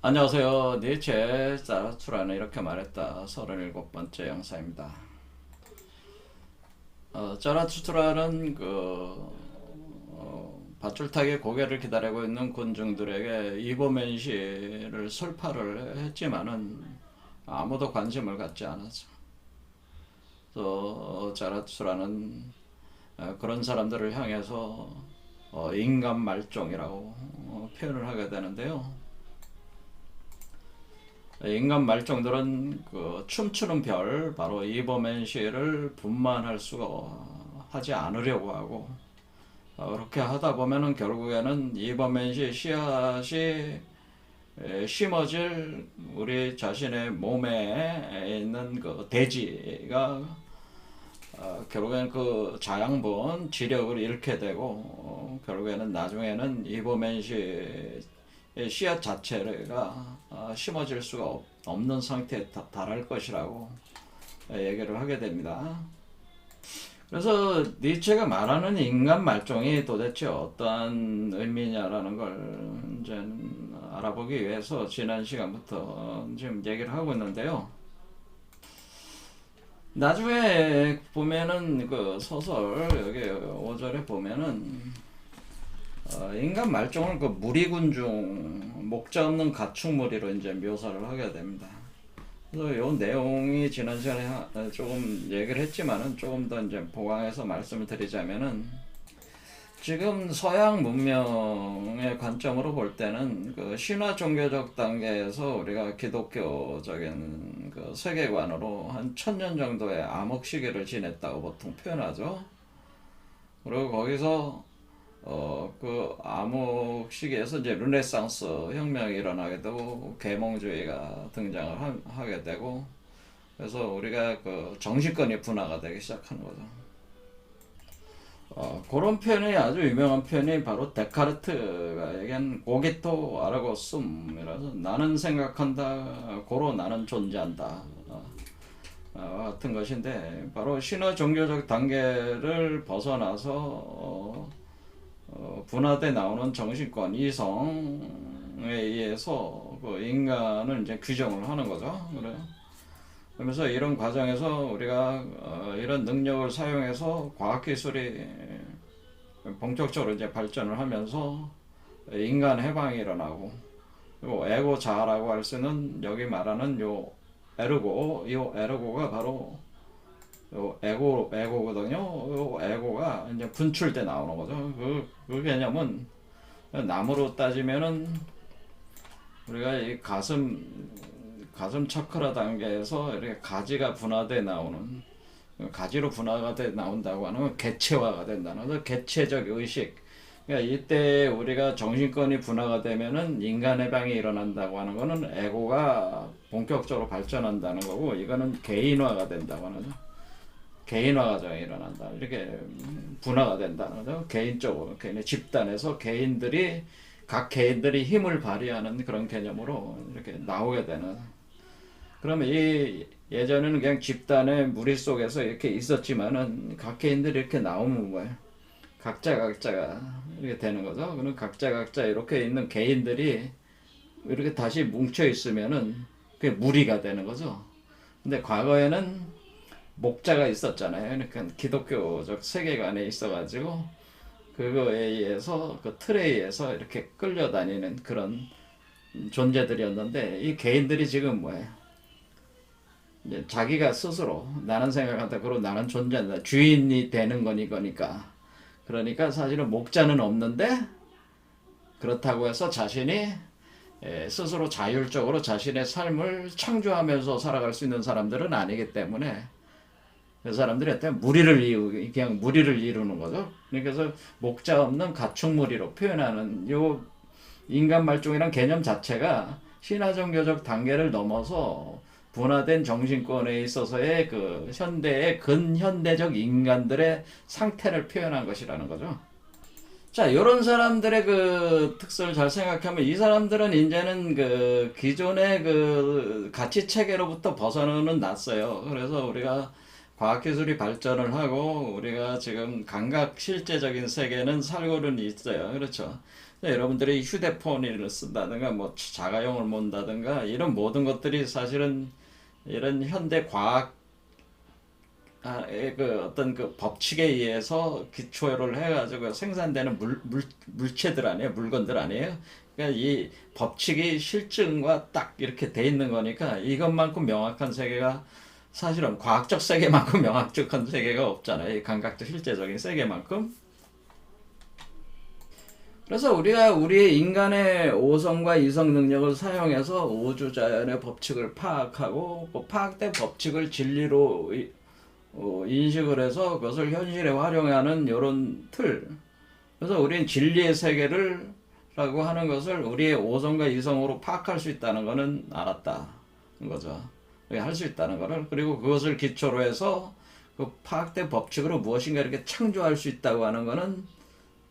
안녕하세요. 니체 자라투라는 이렇게 말했다. 37번째 영상입니다. 자라투라는 밧줄타기의 고개를 기다리고 있는 군중들에게 이보멘시를 설파를 했지만은 아무도 관심을 갖지 않았어. 또 자라투라는 그런 사람들을 향해서 인간 말종이라고 표현을 하게 되는데요. 인간 말종들은 그 춤추는 별, 바로 이버맨시를 분만할 수가 하지 않으려고 하고, 그렇게 하다 보면은 결국에는 이버맨시 씨앗이 심어질 우리 자신의 몸에 있는 그 대지가 결국에는 그 자양분 지력을 잃게 되고, 결국에는 나중에는 이버맨시 씨앗 자체가 심어질 수가 없는 상태에 달할 것이라고 얘기를 하게 됩니다. 그래서 니체가 말하는 인간 말종이 도대체 어떠한 의미냐라는 걸 이제 알아보기 위해서 지난 시간부터 지금 얘기를 하고 있는데요. 나중에 보면은 그 소설 여기 5절에 보면은 인간 말종을 그 무리군중, 목자 없는 가축무리로 이제 묘사를 하게 됩니다. 그래서 이 내용이 지난 시간에 조금 얘기를 했지만은 조금 더 이제 보강해서 말씀을 드리자면은, 지금 서양 문명의 관점으로 볼 때는 그 신화 종교적 단계에서 우리가 기독교적인 그 세계관으로 한 1000년 정도의 암흑 시기를 지냈다고 보통 표현하죠. 그리고 거기서 그 암흑 시기에서 이제 르네상스 혁명이 일어나게 되고 계몽주의가 등장을 하게 되고, 그래서 우리가 그 정신권이 분화가 되기 시작하는 거죠. 그런 표현이 아주 유명한 표현이 바로 데카르트가 얘기한 고기토 아르고 숨이라서, 나는 생각한다, 고로 나는 존재한다 같은 것인데, 바로 신화 종교적 단계를 벗어나서 분화돼 나오는 정신권 이성에 의해서 그 인간을 이제 규정을 하는 거죠. 그래. 그러면서 이런 과정에서 우리가 이런 능력을 사용해서 과학기술이 본격적으로 이제 발전을 하면서 인간 해방이 일어나고, 그리고 에고 자아라고 할 수 있는 여기 말하는 요 에르고, 이 에르고가 바로 요 에고거든요. 요 에고가 이제 분출돼 나오는 거죠. 그 개념은 나무로 따지면은 우리가 이 가슴 차크라 단계에서 이렇게 가지가 분화돼 나오는, 가지로 분화가 돼 나온다고 하는 건 개체화가 된다는 거죠. 개체적 의식. 그러니까 이때 우리가 정신권이 분화가 되면은 인간 해방이 일어난다고 하는 거는 에고가 본격적으로 발전한다는 거고, 이거는 개인화가 된다고 하는 거죠. 개인화 과정이 일어난다. 이렇게 분화가 된다는 거죠. 개인적으로, 집단에서 각 개인들이 힘을 발휘하는 그런 개념으로 이렇게 나오게 되는. 그러면 이 예전에는 그냥 집단의 무리 속에서 이렇게 있었지만은 각 개인들이 이렇게 나오는 거예요. 각자가 이렇게 되는 거죠. 그럼 각자 이렇게 있는 개인들이 이렇게 다시 뭉쳐 있으면은 그게 무리가 되는 거죠. 근데 과거에는 목자가 있었잖아요. 그러니까 기독교적 세계관에 있어가지고 그거에 의해서 그 틀에 의해서 이렇게 끌려다니는 그런 존재들이었는데, 이 개인들이 지금 뭐예요? 이제 자기가 스스로 나는 생각한다, 그리고 나는 존재한다, 주인이 되는 거니까. 그러니까 사실은 목자는 없는데, 그렇다고 해서 자신이 스스로 자율적으로 자신의 삶을 창조하면서 살아갈 수 있는 사람들은 아니기 때문에, 그 사람들이 어떤 그냥 무리를 이루는 거죠. 그래서 목자 없는 가축무리로 표현하는 요 인간 말종이란 개념 자체가 신화 종교적 단계를 넘어서 분화된 정신권에 있어서의 그 현대의 근현대적 인간들의 상태를 표현한 것이라는 거죠. 자, 이런 사람들의 그 특성을 잘 생각하면, 이 사람들은 이제는 그 기존의 그 가치 체계로부터 벗어나는 났어요. 그래서 우리가 과학기술이 발전을 하고 우리가 지금 감각 실제적인 세계는 살고는 있어요. 그렇죠. 여러분들이 휴대폰을 쓴다든가 뭐 자가용을 몬다든가 이런 모든 것들이 사실은 이런 현대 과학 그 어떤 그 법칙에 의해서 기초를 해가지고 생산되는 물체들 아니에요, 물건들 아니에요. 그러니까 이 법칙이 실증과 딱 이렇게 돼 있는 거니까 이것만큼 명확한 세계가 사실은 과학적 세계만큼 명확한 세계가 없잖아요. 이 감각적 실제적인 세계만큼. 그래서 우리가 우리 인간의 오성과 이성 능력을 사용해서 우주자연의 법칙을 파악하고 그 파악된 법칙을 진리로 인식을 해서 그것을 현실에 활용하는 이런 틀. 그래서 우리는 진리의 세계를 라고 하는 것을 우리의 오성과 이성으로 파악할 수 있다는 것은 알았다. 거죠. 할 수 있다는 것을. 그리고 그것을 기초로 해서 그 파악된 법칙으로 무엇인가 이렇게 창조할 수 있다고 하는 것은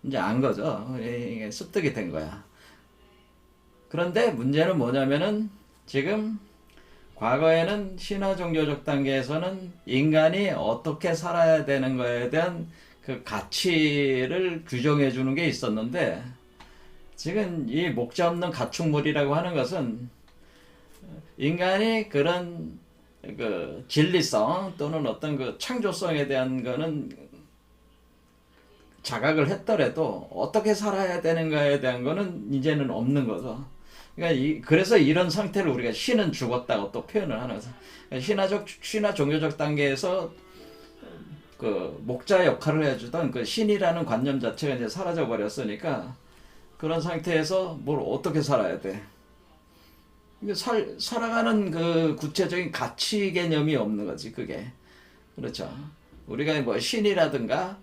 이제 안 거죠. 이게 습득이 된 거야. 그런데 문제는 뭐냐면은 지금 과거에는 신화 종교적 단계에서는 인간이 어떻게 살아야 되는 거에 대한 그 가치를 규정해 주는 게 있었는데 지금 이 목자 없는 가축물이라고 하는 것은 인간이 그런 그 진리성 또는 어떤 그 창조성에 대한 거는 자각을 했더라도 어떻게 살아야 되는가에 대한 거는 이제는 없는 거죠. 그러니까 그래서 이런 상태를 우리가 신은 죽었다고 또 표현을 하는 거죠. 그러니까 신화 종교적 단계에서 그 목자 역할을 해주던 그 신이라는 관념 자체가 이제 사라져 버렸으니까 그런 상태에서 뭘 어떻게 살아야 돼? 살아가는 그 구체적인 가치 개념이 없는 거지, 그게. 그렇죠. 우리가 뭐 신이라든가,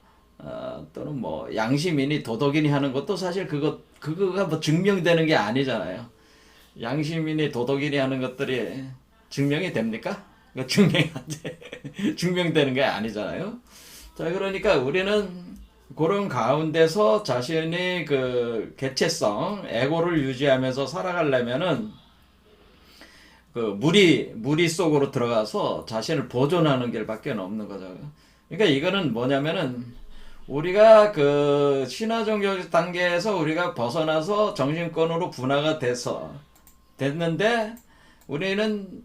또는 뭐 양심이니 도덕이니 하는 것도 사실 그거가 뭐 증명되는 게 아니잖아요. 양심이니 도덕이니 하는 것들이 증명이 됩니까? 증명이 안 돼. 증명되는 게 아니잖아요. 자, 그러니까 우리는 그런 가운데서 자신의 그 개체성, 에고를 유지하면서 살아가려면은 그 무리 속으로 들어가서 자신을 보존하는 길밖에 없는 거죠. 그러니까 이거는 뭐냐면은 우리가 그 신화 종교 단계에서 우리가 벗어나서 정신권으로 분화가 됐는데 우리는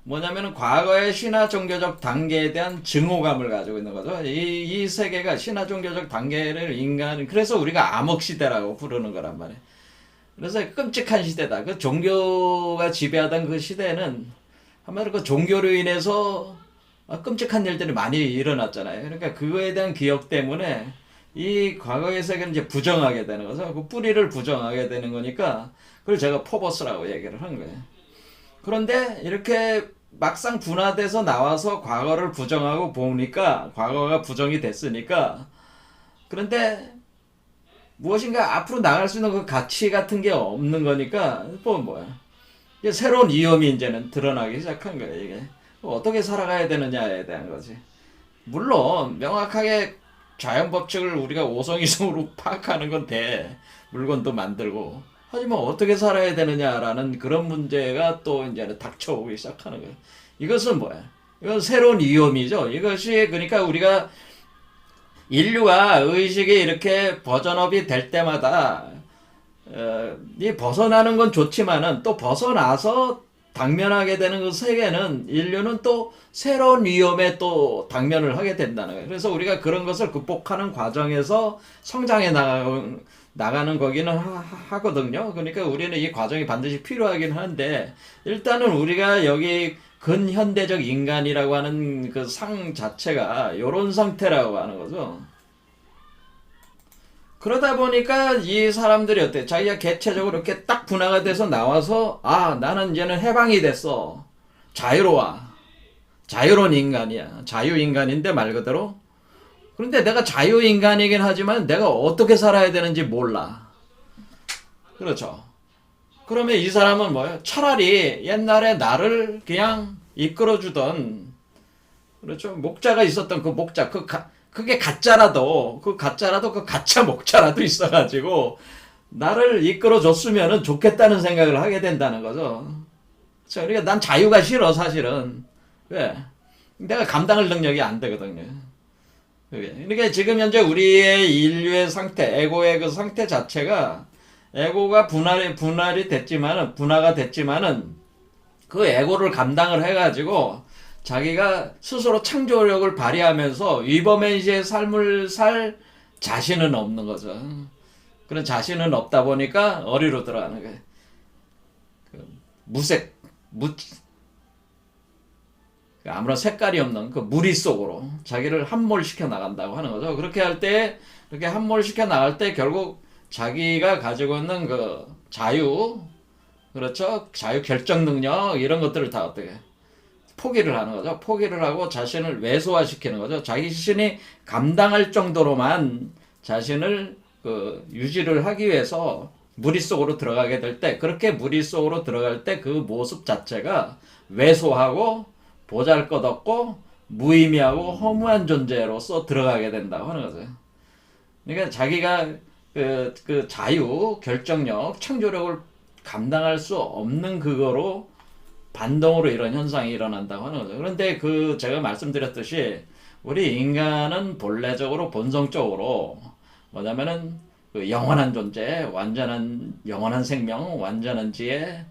뭐냐면은 과거의 신화 종교적 단계에 대한 증오감을 가지고 있는 거죠. 이 세계가 신화 종교적 단계를 그래서 우리가 암흑 시대라고 부르는 거란 말이에요. 그래서 끔찍한 시대다. 그 종교가 지배하던 그 시대는 한마디로 그 종교로 인해서 끔찍한 일들이 많이 일어났잖아요. 그러니까 그거에 대한 기억 때문에 이 과거의 세계는 이제 부정하게 되는 거죠. 그 뿌리를 부정하게 되는 거니까 그걸 제가 포버스라고 얘기를 한 거예요. 그런데 이렇게 막상 분화돼서 나와서 과거를 부정하고 보니까 과거가 부정이 됐으니까 그런데 무엇인가 앞으로 나갈 수 있는 그 가치 같은 게 없는 거니까 뭐야 이제 새로운 위험이 이제는 드러나기 시작한 거예요. 이게 어떻게 살아가야 되느냐에 대한 거지. 물론 명확하게 자연 법칙을 우리가 오성이성으로 파악하는 건 돼. 물건도 만들고. 하지만 어떻게 살아야 되느냐라는 그런 문제가 또 이제 닥쳐오기 시작하는 거예요. 이것은 뭐야? 이건 새로운 위험이죠. 이것이 그러니까 우리가 인류가 의식이 이렇게 버전업이 될 때마다 이 벗어나는 건 좋지만은 또 벗어나서 당면하게 되는 그 세계는 인류는 또 새로운 위험에 또 당면을 하게 된다는 거예요. 그래서 우리가 그런 것을 극복하는 과정에서 성장해 나가는 거기는 하거든요. 그러니까 우리는 이 과정이 반드시 필요하긴 한데 일단은 우리가 여기 근현대적 인간이라고 하는 그 상 자체가 이런 상태라고 하는 거죠. 그러다 보니까 이 사람들이 어때? 자기가 개체적으로 이렇게 딱 분화가 돼서 나와서 나는 이제는 해방이 됐어. 자유로워. 자유로운 인간이야. 자유인간인데 말 그대로. 그런데 내가 자유인간이긴 하지만 내가 어떻게 살아야 되는지 몰라. 그렇죠. 그러면 이 사람은 뭐예요? 차라리 옛날에 나를 그냥 이끌어주던 그렇죠. 목자가 있었던 그 목자 그게 가짜라도 그 가짜 목자라도 있어가지고 나를 이끌어줬으면 좋겠다는 생각을 하게 된다는 거죠. 그렇죠. 그러니까 난 자유가 싫어 사실은. 왜? 내가 감당할 능력이 안 되거든요. 그러니까 지금 현재 우리의 인류의 상태, 에고의 그 상태 자체가 에고가 분할이 됐지만은, 분화가 됐지만은, 그 에고를 감당을 해가지고, 자기가 스스로 창조력을 발휘하면서 위버맨시의 삶을 살 자신은 없는 거죠. 그런 자신은 없다 보니까 어리로 들어가는 거예요. 무색, 아무런 색깔이 없는 그 무리 속으로 자기를 함몰시켜 나간다고 하는 거죠. 그렇게 할 때, 그렇게 함몰시켜 나갈 때 결국 자기가 가지고 있는 그 자유, 그렇죠? 자유 결정 능력, 이런 것들을 다 어떻게 포기를 하는 거죠. 포기를 하고 자신을 왜소화시키는 거죠. 자기 자신이 감당할 정도로만 자신을 그 유지를 하기 위해서 무리 속으로 들어가게 될 때, 그렇게 무리 속으로 들어갈 때 그 모습 자체가 왜소하고 보잘것없고 무의미하고 허무한 존재로서 들어가게 된다고 하는 거죠. 그러니까 자기가 그 자유, 결정력, 창조력을 감당할 수 없는 그거로 반동으로 이런 현상이 일어난다고 하는 거죠. 그런데 그 제가 말씀드렸듯이 우리 인간은 본래적으로 본성적으로 뭐냐면은 그 영원한 존재, 완전한 영원한 생명, 완전한 지혜,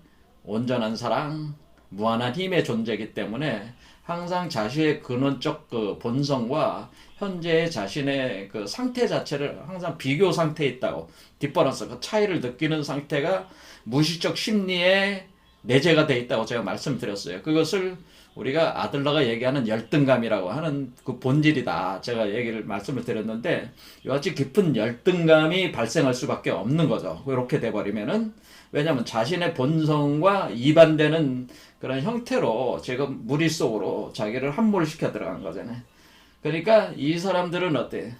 온전한 사랑, 무한한 힘의 존재이기 때문에 항상 자신의 근원적 그 본성과 현재의 자신의 그 상태 자체를 항상 비교 상태에 있다고, 디퍼런스, 그 차이를 느끼는 상태가 무의식적 심리에 내재가 돼 있다고 제가 말씀드렸어요. 그것을 우리가 아들러가 얘기하는 열등감이라고 하는 그 본질이다. 제가 말씀을 드렸는데, 이같이 깊은 열등감이 발생할 수밖에 없는 거죠. 그렇게 돼버리면은, 왜냐하면 자신의 본성과 이반되는 그런 형태로 지금 무리 속으로 자기를 함몰시켜 들어간 거잖아요. 그러니까 이 사람들은 어때?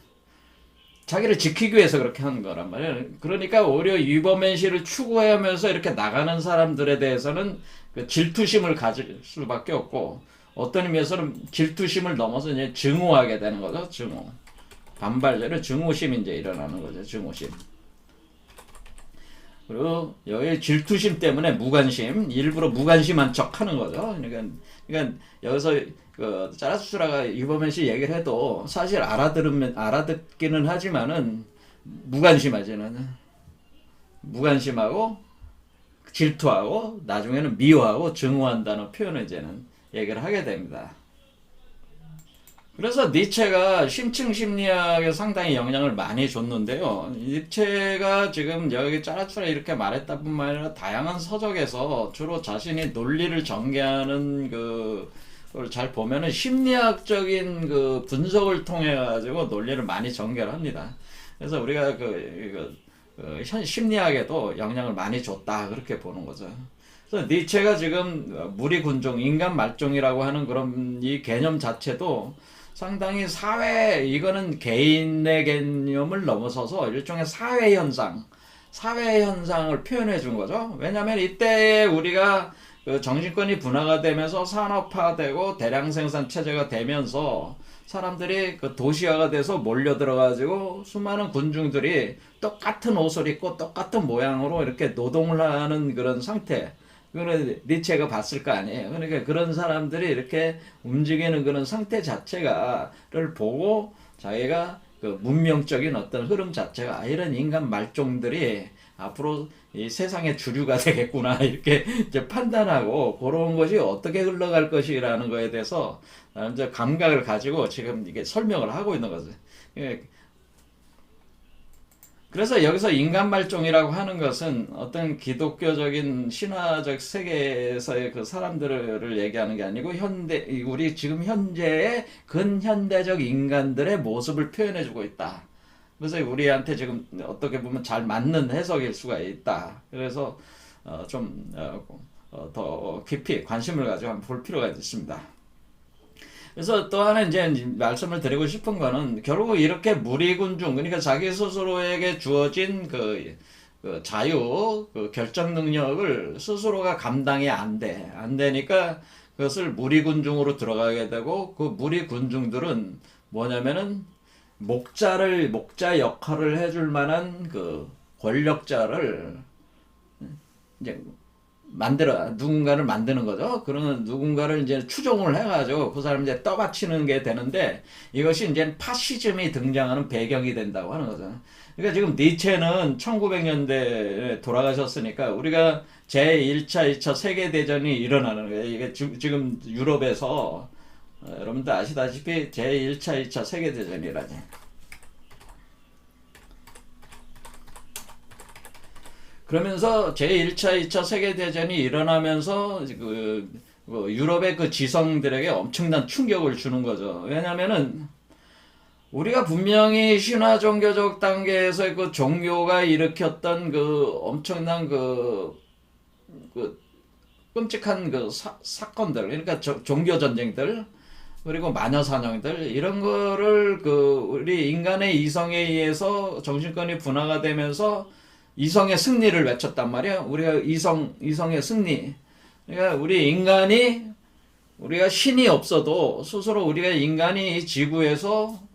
자기를 지키기 위해서 그렇게 하는 거란 말이에요. 그러니까 오히려 위버맨시를 추구하면서 이렇게 나가는 사람들에 대해서는 그 질투심을 가질 수밖에 없고, 어떤 의미에서는 질투심을 넘어서 이제 증오하게 되는 거죠. 증오. 반발적으로 증오심이 이제 일어나는 거죠. 증오심. 그리고 여기 질투심 때문에 무관심, 일부러 무관심한 척 하는 거죠. 그러니까 여기서 그 짜라수라가 유버맨시 얘기를 해도 사실 알아듣기는 하지만은 무관심하지는, 무관심하고 질투하고 나중에는 미워하고 증오한다는 표현을 이제는 얘기를 하게 됩니다. 그래서 니체가 심층 심리학에 상당히 영향을 많이 줬는데요. 니체가 지금 여기 짜라추라 이렇게 말했다 뿐만 아니라 다양한 서적에서 주로 자신이 논리를 전개하는 그걸 잘 보면은 심리학적인 그 분석을 통해 가지고 논리를 많이 전개를 합니다. 그래서 우리가 심리학에도 영향을 많이 줬다, 그렇게 보는 거죠. 그래서 니체가 지금 무리군종, 인간 말종이라고 하는 그런 이 개념 자체도 상당히 이거는 개인의 개념을 넘어서서 일종의 사회 현상을 표현해 준 거죠. 왜냐하면 이때 우리가 그 정신권이 분화가 되면서 산업화되고 대량 생산 체제가 되면서 사람들이 그 도시화가 돼서 몰려 들어가지고 수많은 군중들이 똑같은 옷을 입고 똑같은 모양으로 이렇게 노동을 하는 그런 상태. 그걸 니체가 봤을 거 아니에요. 그러니까 그런 사람들이 이렇게 움직이는 그런 상태 자체가를 보고 자기가 그 문명적인 어떤 흐름 자체가 이런 인간 말종들이 앞으로 이 세상의 주류가 되겠구나, 이렇게 이제 판단하고 그런 것이 어떻게 흘러갈 것이라는 거에 대해서 이제 감각을 가지고 지금 이게 설명을 하고 있는 거죠. 그래서 여기서 인간 말종이라고 하는 것은 어떤 기독교적인 신화적 세계에서의 그 사람들을 얘기하는 게 아니고 우리 지금 현재의 근현대적 인간들의 모습을 표현해주고 있다. 그래서 우리한테 지금 어떻게 보면 잘 맞는 해석일 수가 있다. 그래서 좀 더 깊이 관심을 가지고 한번 볼 필요가 있습니다. 그래서 또 하나 이제 말씀을 드리고 싶은 거는, 결국 이렇게 무리군중, 그러니까 자기 스스로에게 주어진 그 자유, 그 결정 능력을 스스로가 감당이 안 되니까 그것을 무리군중으로 들어가게 되고, 그 무리군중들은 뭐냐면은 목자 역할을 해줄 만한 그 권력자를 이제 누군가를 만드는 거죠. 그러면 누군가를 이제 추종을 해가지고 그 사람 이제 떠받치는 게 되는데 이것이 이제 파시즘이 등장하는 배경이 된다고 하는 거죠. 그러니까 지금 니체는 1900년대에 돌아가셨으니까 우리가 제1차, 2차 세계대전이 일어나는 거예요. 이게 지금 유럽에서 여러분들 아시다시피 제1차, 2차 세계대전이라니. 그러면서 제1차, 2차 세계대전이 일어나면서 유럽의 그 지성들에게 엄청난 충격을 주는 거죠. 왜냐면은 우리가 분명히 신화 종교적 단계에서 그 종교가 일으켰던 그 엄청난 그 끔찍한 그 사건들, 그러니까 종교 전쟁들, 그리고 마녀 사냥들 이런 거를 우리 인간의 이성에 의해서 정신권이 분화가 되면서 이성의 승리를 외쳤단 말이야. 우리가 이성의 승리. 그러니까 우리가 신이 없어도 스스로 우리가 인간이 이 지구에서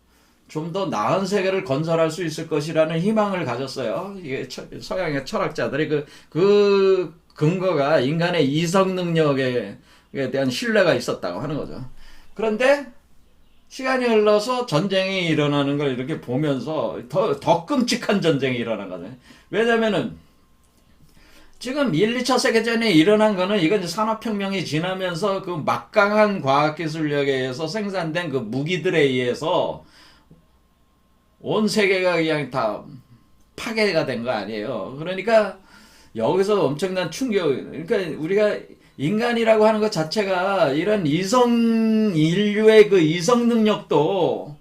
좀 더 나은 세계를 건설할 수 있을 것이라는 희망을 가졌어요. 이게 서양의 철학자들이 그 근거가 인간의 이성 능력에 대한 신뢰가 있었다고 하는 거죠. 그런데 시간이 흘러서 전쟁이 일어나는 걸 이렇게 보면서 더 끔찍한 전쟁이 일어난 거죠. 왜냐면은 지금 1, 2차 세계전이 일어난 거는 이건 산업혁명이 지나면서 그 막강한 과학기술력에 의해서 생산된 그 무기들에 의해서 온 세계가 그냥 다 파괴가 된 거 아니에요. 그러니까 여기서 엄청난 충격, 그러니까 우리가 인간이라고 하는 것 자체가 이런 인류의 그 이성 능력도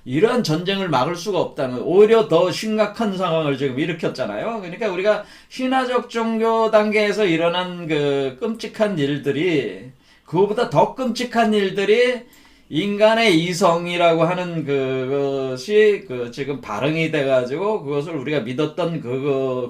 이런 전쟁을 막을 수가 없다는, 오히려 더 심각한 상황을 지금 일으켰잖아요. 그러니까 우리가 신화적 종교 단계에서 일어난 그 끔찍한 일들이, 그거보다 더 끔찍한 일들이 인간의 이성이라고 하는 그것이 지금 발흥이 돼가지고 그것을 우리가 믿었던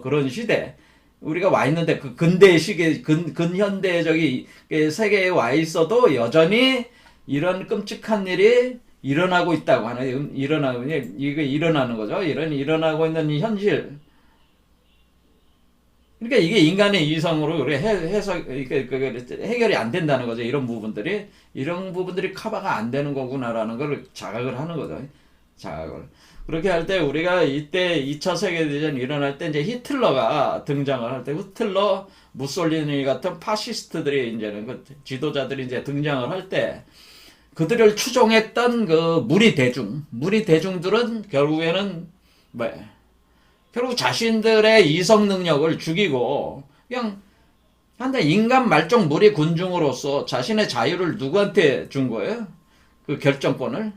그런 시대, 우리가 와 있는데 그 근대 시계 근현대적인 세계에 와 있어도 여전히 이런 끔찍한 일이 일어나고 있다고 하는, 이게 일어나는 거죠. 일어나고 있는 이 현실. 그러니까 이게 인간의 이성으로 우리 해결이 안 된다는 거죠. 이런 부분들이 커버가 안 되는 거구나라는 걸 자각을 하는 거죠. 자각을. 그렇게 할 때 우리가 이때 2차 세계대전이 일어날 때 이제 히틀러가 등장을 할 때, 히틀러, 무솔리니 같은 파시스트들이 이제는 그 지도자들이 이제 등장을 할 때 그들을 추종했던 그 무리 대중들은 결국에는 결국 자신들의 이성 능력을 죽이고 그냥 한데 인간 말종 무리 군중으로서 자신의 자유를 누구한테 준 거예요? 그 결정권을?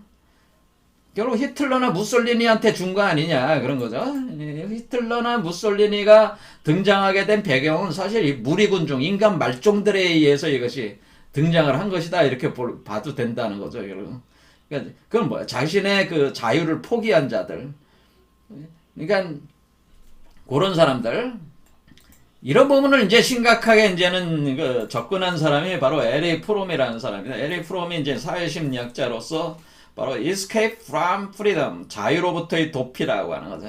결국 히틀러나 무솔리니한테 준 거 아니냐 그런 거죠. 히틀러나 무솔리니가 등장하게 된 배경은 사실 이 무리군중, 인간 말종들에 의해서 이것이 등장을 한 것이다 이렇게 봐도 된다는 거죠. 그러니까 그건 뭐야? 자신의 그 자유를 포기한 자들. 그러니까 그런 사람들. 이런 부분을 이제 심각하게 이제는 접근한 사람이 바로 L.A. 프롬이라는 사람입니다. L.A. 프롬이 이제 사회심리학자로서 바로 escape from freedom, 자유로부터의 도피라고 하는 거죠.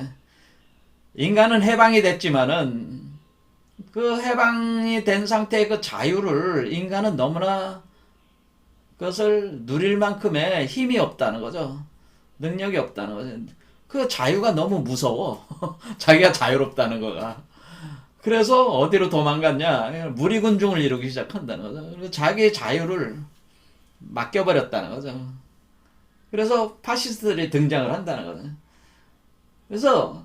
인간은 해방이 됐지만은 그 해방이 된 상태의 그 자유를 인간은 너무나 그것을 누릴 만큼의 힘이 없다는 거죠. 능력이 없다는 거죠. 그 자유가 너무 무서워. 자기가 자유롭다는 거가. 그래서 어디로 도망갔냐? 무리군중을 이루기 시작한다는 거죠. 그리고 자기의 자유를 맡겨버렸다는 거죠. 그래서 파시스트들이 등장을 한다는 거죠. 그래서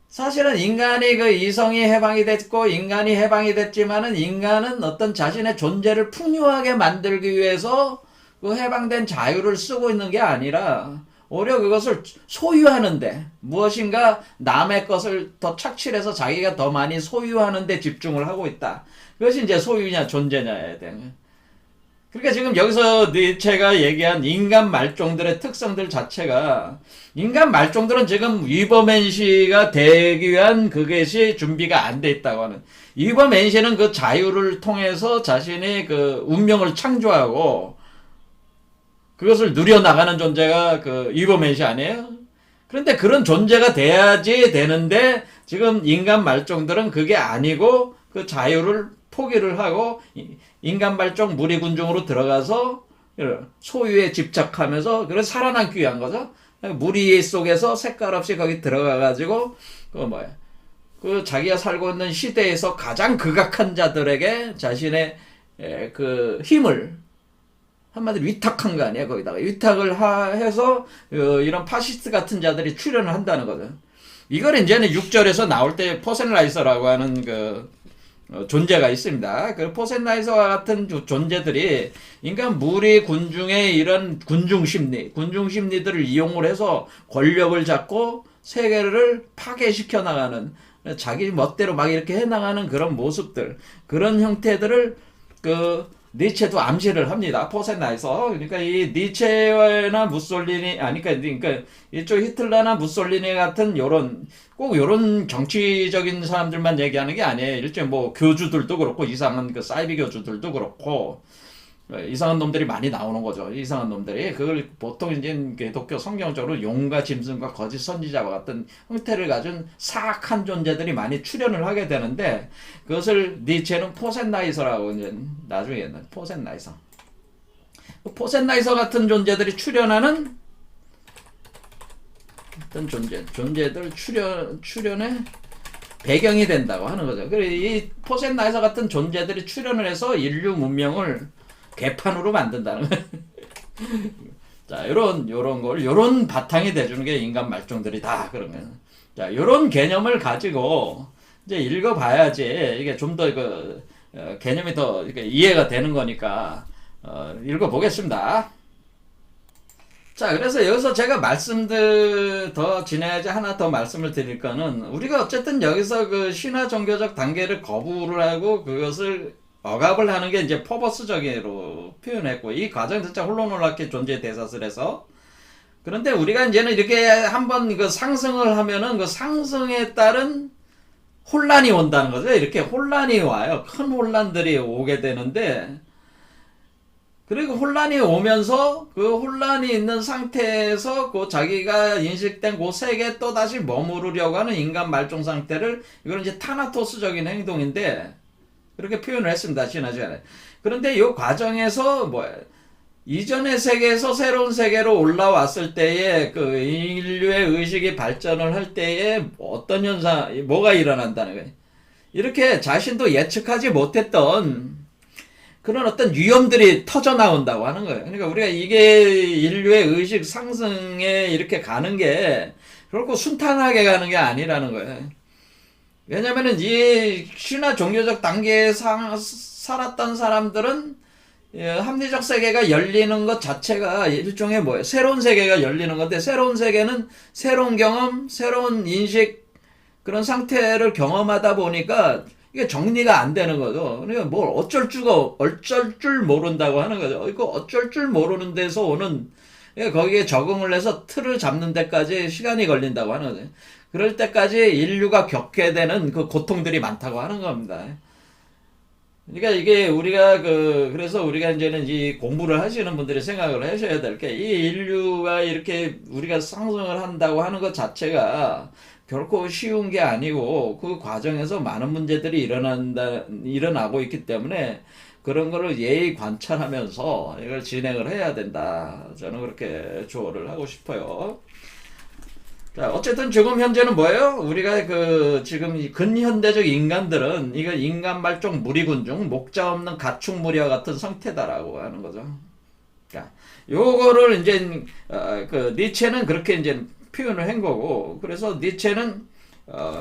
사실은 인간이 그 이성이 해방이 됐고 인간이 해방이 됐지만은 인간은 어떤 자신의 존재를 풍요하게 만들기 위해서 그 해방된 자유를 쓰고 있는 게 아니라 오히려 그것을 소유하는데, 무엇인가 남의 것을 더 착취해서 자기가 더 많이 소유하는데 집중을 하고 있다. 그것이 이제 소유냐 존재냐에 대한. 그러니까 지금 여기서 니체가 얘기한 인간 말종들의 특성들 자체가, 인간 말종들은 지금 위버맨시가 되기 위한 그것이 준비가 안 돼 있다고 하는. 위버맨시는 그 자유를 통해서 자신의 그 운명을 창조하고 그것을 누려나가는 존재가 그 위버맨시 아니에요? 그런데 그런 존재가 돼야지 되는데 지금 인간 말종들은 그게 아니고 그 자유를 포기를 하고 인간 발종 무리군중으로 들어가서 소유에 집착하면서 그래서 살아남기 위한 거죠. 무리 속에서 색깔 없이 거기 들어가 가지고 그 자기가 살고 있는 시대에서 가장 극악한 자들에게 자신의 그 힘을 한마디로 위탁한 거 아니야. 거기다가 위탁을 해서 이런 파시스트 같은 자들이 출연을 한다는 거죠. 이걸 이제는 6절에서 나올 때 포센라이서라고 하는 그 존재가 있습니다. 그 포센라이서와 같은 존재들이 인간 무리 군중의 이런 군중 심리들을 이용을 해서 권력을 잡고 세계를 파괴시켜 나가는 자기 멋대로 막 이렇게 해 나가는 그런 모습들, 그런 형태들을 그 니체도 암시를 합니다. 포센라이서. 그러니까 이 니체나 무솔리니 그러니까 이쪽 히틀러나 무솔리니 같은 요런 정치적인 사람들만 얘기하는 게 아니에요. 일종의 뭐 교주들도 그렇고 이상한 그 사이비 교주들도 그렇고 이상한 놈들이 많이 나오는 거죠. 이상한 놈들이 그걸 보통 이제 기독교 성경적으로 용과 짐승과 거짓 선지자와 같은 형태를 가진 사악한 존재들이 많이 출연을 하게 되는데 그것을 니체는 포센라이서라고 이제 나중에는 포센라이서 같은 존재들이 출연하는 어떤 존재들 출연의 배경이 된다고 하는 거죠. 그리고 이 포센라이서 같은 존재들이 출연을 해서 인류 문명을 개판으로 만든다는 거예요. 자, 요런 바탕이 돼주는 게 인간 말종들이다. 그러면. 자, 요런 개념을 가지고 이제 읽어봐야지 이게 좀 더 개념이 더 이해가 되는 거니까, 읽어보겠습니다. 자, 그래서 여기서 제가 더 지내야지 하나 더 말씀을 드릴 거는, 우리가 어쨌든 여기서 그 신화 종교적 단계를 거부를 하고 그것을 억압을 하는 게 이제 포버스적으로 표현했고, 이 과정 진짜 홀로놀랍게 존재 대사슬에서. 그런데 우리가 이제는 이렇게 한번 그 상승을 하면은 그 상승에 따른 혼란이 온다는 거죠. 이렇게 혼란이 와요. 큰 혼란들이 오게 되는데, 그리고 혼란이 오면서 그 혼란이 있는 상태에서 그 자기가 인식된 그 세계에 또 다시 머무르려고 하는 인간 말종 상태를, 이거는 이제 타나토스적인 행동인데, 그렇게 표현을 했습니다. 지난 시간에. 그런데 이 과정에서 이전의 세계에서 새로운 세계로 올라왔을 때에 그 인류의 의식이 발전을 할 때에 어떤 뭐가 일어난다는 거예요. 이렇게 자신도 예측하지 못했던 그런 어떤 위험들이 터져 나온다고 하는 거예요. 그러니까 우리가 이게 인류의 의식 상승에 이렇게 가는 게 결코 순탄하게 가는 게 아니라는 거예요. 왜냐면은 이 신화 종교적 단계에 살았던 사람들은 합리적 세계가 열리는 것 자체가 일종의 새로운 세계가 열리는 건데, 새로운 세계는 새로운 경험, 새로운 인식, 그런 상태를 경험하다 보니까 이게 정리가 안 되는 거죠. 그러니까 뭘 어쩔 줄 모른다고 하는 거죠. 이거 어쩔 줄 모르는 데서 오는, 거기에 적응을 해서 틀을 잡는 데까지 시간이 걸린다고 하는 거죠. 그럴 때까지 인류가 겪게 되는 그 고통들이 많다고 하는 겁니다. 그러니까 이게 그래서 우리가 이제는 이 공부를 하시는 분들이 생각을 하셔야 될 게, 이 인류가 이렇게 우리가 상승을 한다고 하는 것 자체가 결코 쉬운 게 아니고, 그 과정에서 많은 문제들이 일어나고 있기 때문에 그런 거를 예의 관찰하면서 이걸 진행을 해야 된다. 저는 그렇게 조언을 하고 싶어요. 자, 어쨌든 지금 현재는 뭐예요? 우리가 지금 근현대적 인간들은 이거 인간 말종 무리군중, 목자 없는 가축무리와 같은 상태다라고 하는 거죠. 자, 요거를 이제, 니체는 그렇게 이제 표현을 한 거고, 그래서 니체는,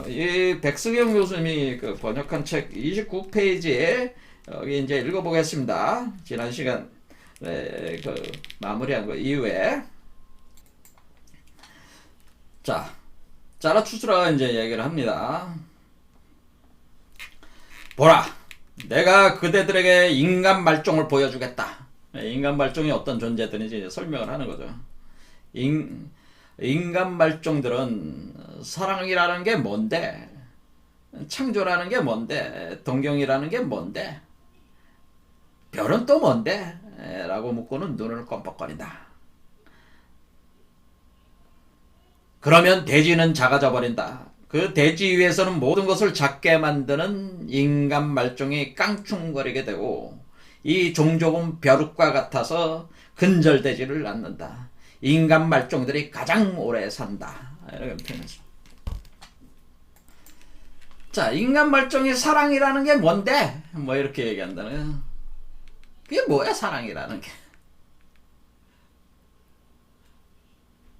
이 백승영 교수님이 번역한 책 29페이지에, 여기 이제 읽어보겠습니다. 지난 시간, 마무리한 거 이후에. 자, 자라투스라가 이제 얘기를 합니다. 보라, 내가 그대들에게 인간 말종을 보여주겠다. 인간 말종이 어떤 존재들인지 이제 설명을 하는 거죠. 인간 말종들은 사랑이라는 게 뭔데? 창조라는 게 뭔데? 동경이라는 게 뭔데? 별은 또 뭔데? 라고 묻고는 눈을 껌뻑거린다. 그러면 대지는 작아져 버린다. 그 대지 위에서는 모든 것을 작게 만드는 인간 말종이 깡충거리게 되고 이 종족은 벼룩과 같아서 근절되지를 않는다. 인간 말종들이 가장 오래 산다. 이렇게 표현했습니다. 자, 인간 말종이 사랑이라는 게 뭔데? 뭐 이렇게 얘기한다는. 그게 뭐야, 사랑이라는 게?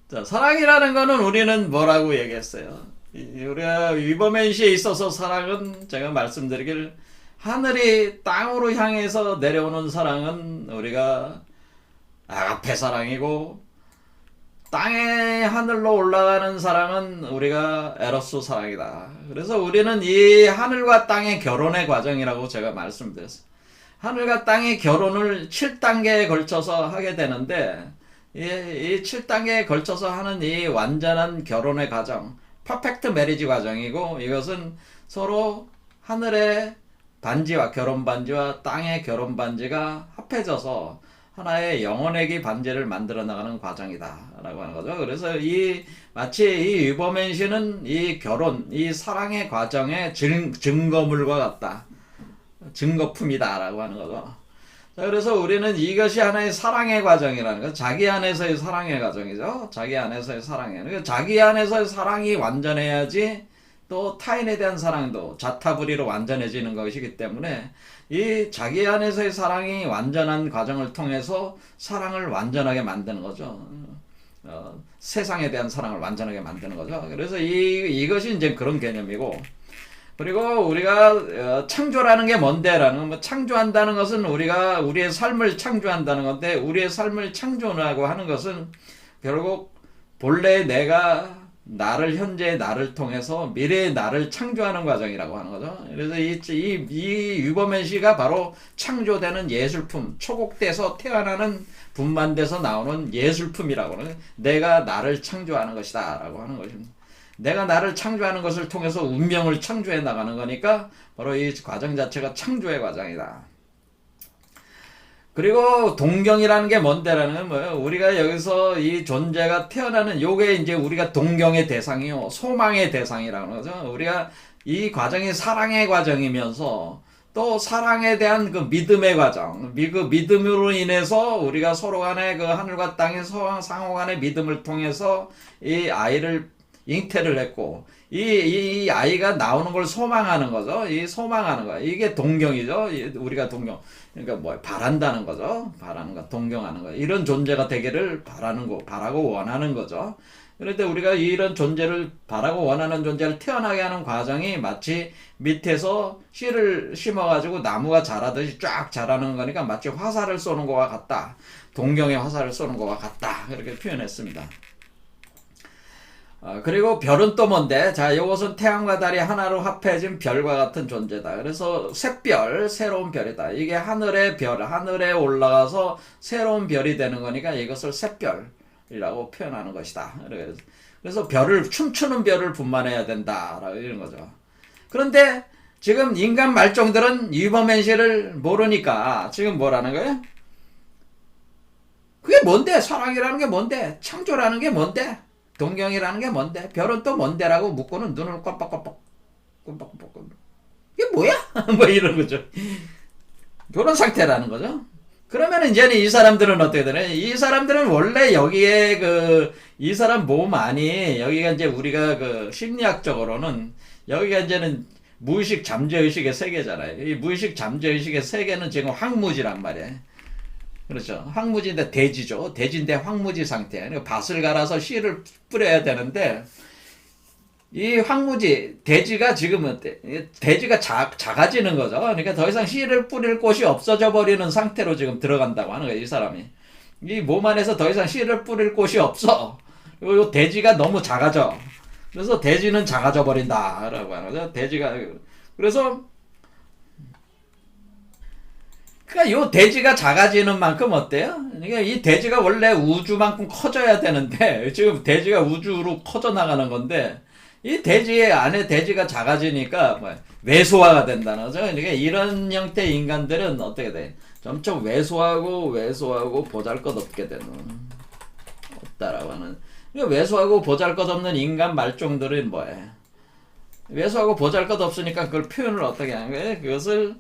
자, 사랑이라는 거는 우리는 뭐라고 얘기했어요? 우리가 위버맨시에 있어서 사랑은 제가 말씀드리길 하늘이 땅으로 향해서 내려오는 사랑은 우리가 아가페 사랑이고 땅에 하늘로 올라가는 사랑은 우리가 에로스 사랑이다. 그래서 우리는 이 하늘과 땅의 결혼의 과정이라고 제가 말씀드렸어요. 하늘과 땅의 결혼을 7단계에 걸쳐서 하게 되는데 이 7단계에 걸쳐서 하는 이 완전한 결혼의 과정, 퍼펙트 메리지 과정이고 이것은 서로 하늘의 반지와 결혼 반지와 땅의 결혼 반지가 합해져서 하나의 영혼의기 반지를 만들어 나가는 과정이다라고 하는 거죠. 그래서 마치 이 위버맨시는 이 결혼, 이 사랑의 과정의 증거물과 같다. 증거품이다라고 하는 거죠. 자, 그래서 우리는 이것이 하나의 사랑의 과정이라는 거, 자기 안에서의 사랑의 과정이죠. 자기 안에서의 사랑이. 그러니까 자기 안에서의 사랑이 완전해야지 또 타인에 대한 사랑도 자타부리로 완전해지는 것이기 때문에 이 자기 안에서의 사랑이 완전한 과정을 통해서 사랑을 완전하게 만드는 거죠. 세상에 대한 사랑을 완전하게 만드는 거죠. 그래서 이것이 이제 그런 개념이고, 그리고 우리가 창조라는 게 뭔데라는 뭐 창조한다는 것은 우리가 우리의 삶을 창조한다는 건데, 우리의 삶을 창조하고 하는 것은 결국 본래 내가 나를 현재의 나를 통해서 미래의 나를 창조하는 과정이라고 하는 거죠. 그래서 이 위버맨시가 바로 창조되는 예술품, 초곡돼서 태어나는 분만돼서 나오는 예술품이라고 하는 거예요. 내가 나를 창조하는 것이다 라고 하는 것입니다. 내가 나를 창조하는 것을 통해서 운명을 창조해 나가는 거니까 바로 이 과정 자체가 창조의 과정이다. 그리고 동경이라는 게 뭔데라는 건 뭐예요? 우리가 여기서 이 존재가 태어나는 요게 이제 우리가 동경의 대상이요, 소망의 대상이라는 거죠. 우리가 이 과정이 사랑의 과정이면서 또 사랑에 대한 그 믿음의 과정, 그 믿음으로 인해서 우리가 서로 간에 그 하늘과 땅의 상호 간의 믿음을 통해서 이 아이를 잉태를 했고, 이 아이가 나오는 걸 소망하는 거죠. 이 소망하는 거. 이게 동경이죠. 우리가 동경. 그러니까 뭐, 바란다는 거죠. 바라는 거, 동경하는 거. 이런 존재가 되기를 바라고 원하는 거죠. 그런데 우리가 이런 존재를 바라고 원하는 존재를 태어나게 하는 과정이 마치 밑에서 씨를 심어가지고 나무가 자라듯이 쫙 자라는 거니까 마치 화살을 쏘는 것과 같다. 동경의 화살을 쏘는 것과 같다. 그렇게 표현했습니다. 그리고 별은 또 뭔데? 자, 이것은 태양과 달이 하나로 합해진 별과 같은 존재다. 그래서 샛별, 새로운 별이다. 이게 하늘의 별, 하늘에 올라가서 새로운 별이 되는 거니까 이것을 샛별이라고 표현하는 것이다. 그래서 별을, 춤추는 별을 분만해야 된다라고 이런 거죠. 그런데 지금 인간 말종들은 위버맨시를 모르니까 지금 뭐라는 거예요? 그게 뭔데? 사랑이라는 게 뭔데? 창조라는 게 뭔데? 동경이라는 게 뭔데? 별은 또 뭔데라고 묻고는 눈을 깜빡깜빡 이게 뭐야? 뭐 이런 거죠. 그런 상태라는 거죠. 그러면 이제는 이 사람들은 어떻게 되나? 이 사람들은 원래 여기에 이 사람 몸 안이 여기가 이제 우리가 심리학적으로는 여기가 이제는 무의식 잠재의식의 세계잖아요. 이 무의식 잠재의식의 세계는 지금 황무지란 말이에요. 그렇죠. 황무지인데 대지죠. 대지인데 황무지 상태. 그러니까 밭을 갈아서 씨를 뿌려야 되는데 이 황무지, 대지가 지금은 대지가 작아지는 거죠. 그러니까 더 이상 씨를 뿌릴 곳이 없어져 버리는 상태로 지금 들어간다고 하는 거예요. 이 사람이. 이 몸 안에서 더 이상 씨를 뿌릴 곳이 없어. 그리고 대지가 너무 작아져. 그래서 대지는 작아져 버린다라고 하는 거죠. 대지가. 그래서 그러니까 요 대지가 작아지는 만큼 어때요? 그러니까 이 대지가 원래 우주만큼 커져야 되는데 지금 대지가 우주로 커져 나가는 건데 이 대지 안에 대지가 작아지니까 왜소화가 된다는 거죠. 그러니까 이런 형태의 인간들은 어떻게 돼? 점점 왜소하고 보잘것없게 되는 없다라고 하는. 그러니까 왜소하고 보잘것없는 인간 말종들은 뭐예요? 왜소하고 보잘것없으니까 그걸 표현을 어떻게 하는 거예요? 그것을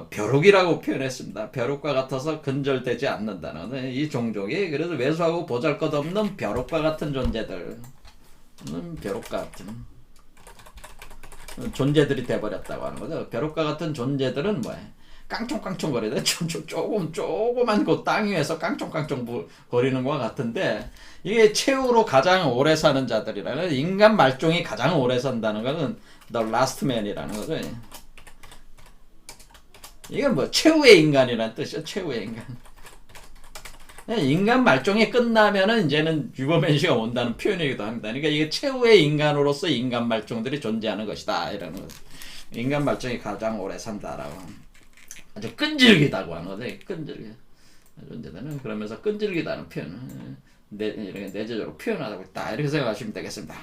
벼룩이라고 표현했습니다. 벼룩과 같아서 근절되지 않는다는 이 종족이. 그래서 왜소하고 보잘것없는 벼룩과 같은 존재들은 벼룩과 같은 존재들이 돼버렸다고 하는 거죠. 벼룩과 같은 존재들은 뭐야? 깡총깡총거리다. 조그만 그 땅 위에서 깡총깡총 거리는 것과 같은데, 이게 최후로 가장 오래 사는 자들이라는, 인간 말종이 가장 오래 산다는 것은 The Last Man이라는 거죠. 이건 뭐 최후의 인간이라는 뜻이죠. 최후의 인간. 인간 말종이 끝나면은 이제는 유버맨시가 온다는 표현이기도 합니다. 그러니까 이게 최후의 인간으로서 인간 말종들이 존재하는 것이다 이라는 거죠. 인간 말종이 가장 오래 산다라고. 아주 끈질기다고 하는 거죠. 끈질기. 존재들은 그러면서 끈질기다는 표현을 이렇게 내재적으로 표현하고 있다 이렇게 생각하시면 되겠습니다.